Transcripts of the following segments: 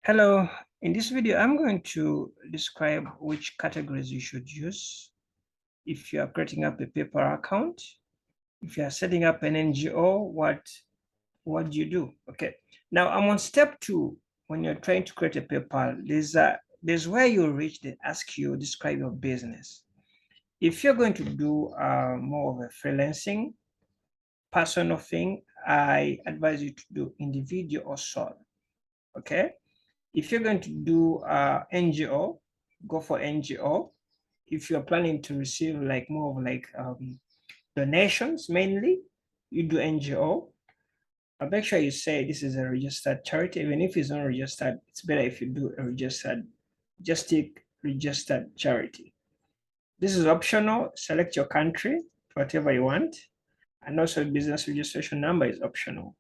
Hello, in this video, I'm going to describe which categories you should use if you are creating up a PayPal account. If you are setting up an NGO, what do you do? Okay, now I'm on step 2. When you're trying to create a PayPal, there's where you reach, they ask you describe your business. If you're going to do more of a freelancing personal thing, I advise you to do individual or sole. Okay. If you're going to do NGO, go for NGO. If you're planning to receive like more of like donations mainly, you do NGO. But make sure you say this is a registered charity. Even if it's not registered, it's better if you do a registered, just take registered charity. This is optional. Select your country, whatever you want. And also business registration number is optional.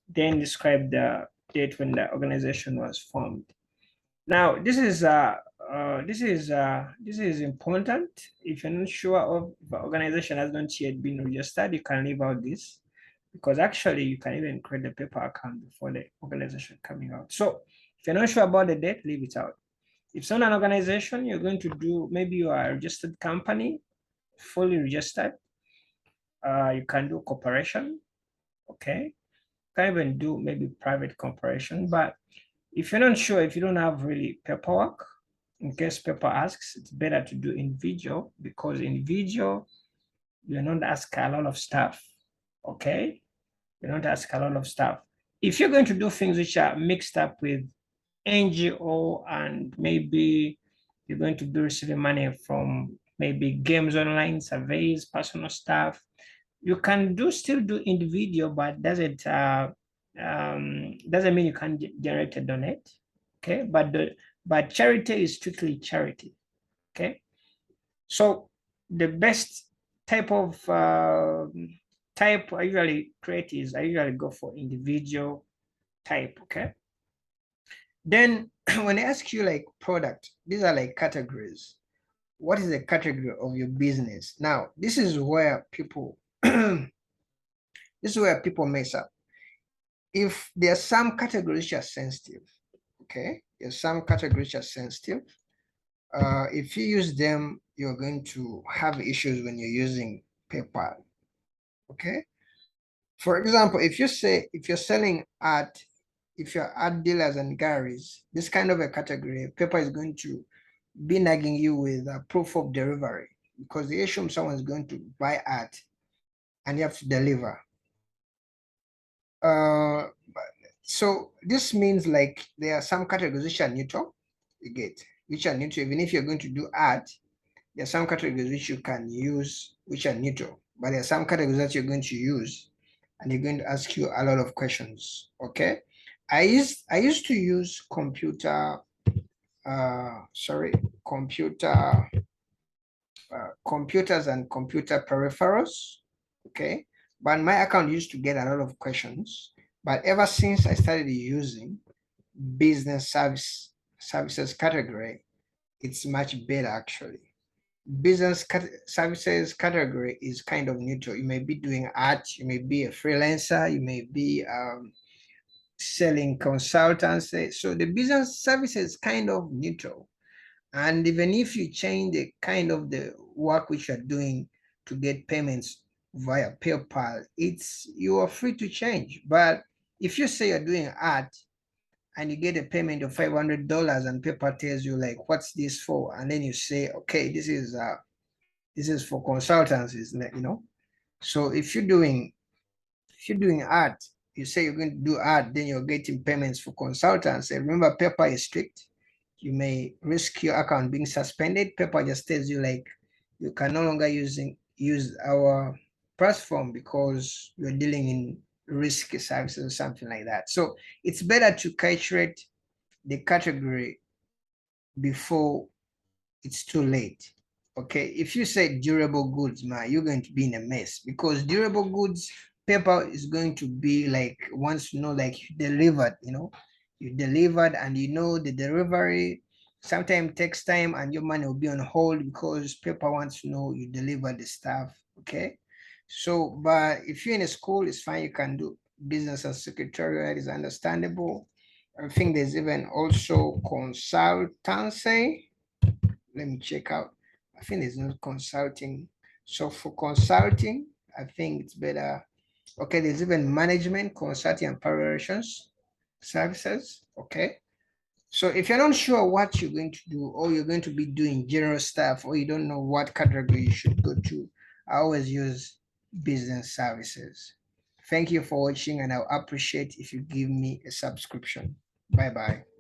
Then describe the date when the organization was formed. Now, this is important. If you're not sure of if the organization has not yet been registered, you can leave out this because actually you can even create the paper account before the organization coming out. So if you're not sure about the date, leave it out. If it's not an organization, you're going to do, maybe you are a registered company, fully registered. You can do corporation, okay? You can even do maybe private corporation, but if you're not sure, if you don't have really paperwork, in case paper asks, it's better to do individual because individual, you're not ask a lot of stuff, okay? You're not ask a lot of stuff. If you're going to do things which are mixed up with NGO and maybe you're going to be receiving money from maybe games online, surveys, personal stuff, you can still do individual, but doesn't mean you can generate a donate. Okay, but charity is strictly charity. Okay, so the best type of type I usually create is I usually go for individual type. Okay, then when I ask you like product, these are like categories. What is the category of your business? Now, this is where people this is where people mess up. If there are some categories which are sensitive, okay, there's some categories which are sensitive. If you use them, you're going to have issues when you're using PayPal. Okay. For example, if you're selling art, if you're art dealers and galleries, this kind of a category, PayPal is going to be nagging you with a proof of delivery because they assume someone's going to buy art and you have to deliver. So this means like there are some categories which are neutral, you get, which are neutral. Even if you're going to do art, there are some categories which you can use which are neutral, but there are some categories that you're going to use and they're going to ask you a lot of questions. Okay. I used to use computers and computer peripherals. Okay. But my account used to get a lot of questions. But ever since I started using business services category, it's much better actually. Business services category is kind of neutral. You may be doing art, you may be a freelancer, you may be selling consultancy. So the business services is kind of neutral. And even if you change the kind of the work which you're doing to get payments via PayPal, you are free to change. But if you say you're doing art and you get a payment of $500 and PayPal tells you like, what's this for? And then you say, okay, this is for consultancies, you know. So if you're doing art, you say you're going to do art, then you're getting payments for consultants. And remember, PayPal is strict. You may risk your account being suspended. PayPal just tells you like you can no longer use our platform because you're dealing in risky services or something like that. So it's better to calculate the category before it's too late. Okay, if you say durable goods, man, you're going to be in a mess because durable goods, PayPal is going to be like, once you know, like you delivered, you delivered and you know the delivery sometimes takes time and your money will be on hold because PayPal wants to know you delivered the stuff. Okay, so but if you're in a school, it's fine, you can do business and secretarial, is understandable. I think there's even also consultancy. Let me check out. I think there's no consulting. So for consulting, I think it's better. Okay, there's even management, consulting, and operations services. Okay. So if you're not sure what you're going to do, or you're going to be doing general stuff, or you don't know what category you should go to, I always use business services. Thank you for watching, and I'll appreciate if you give me a subscription. Bye bye.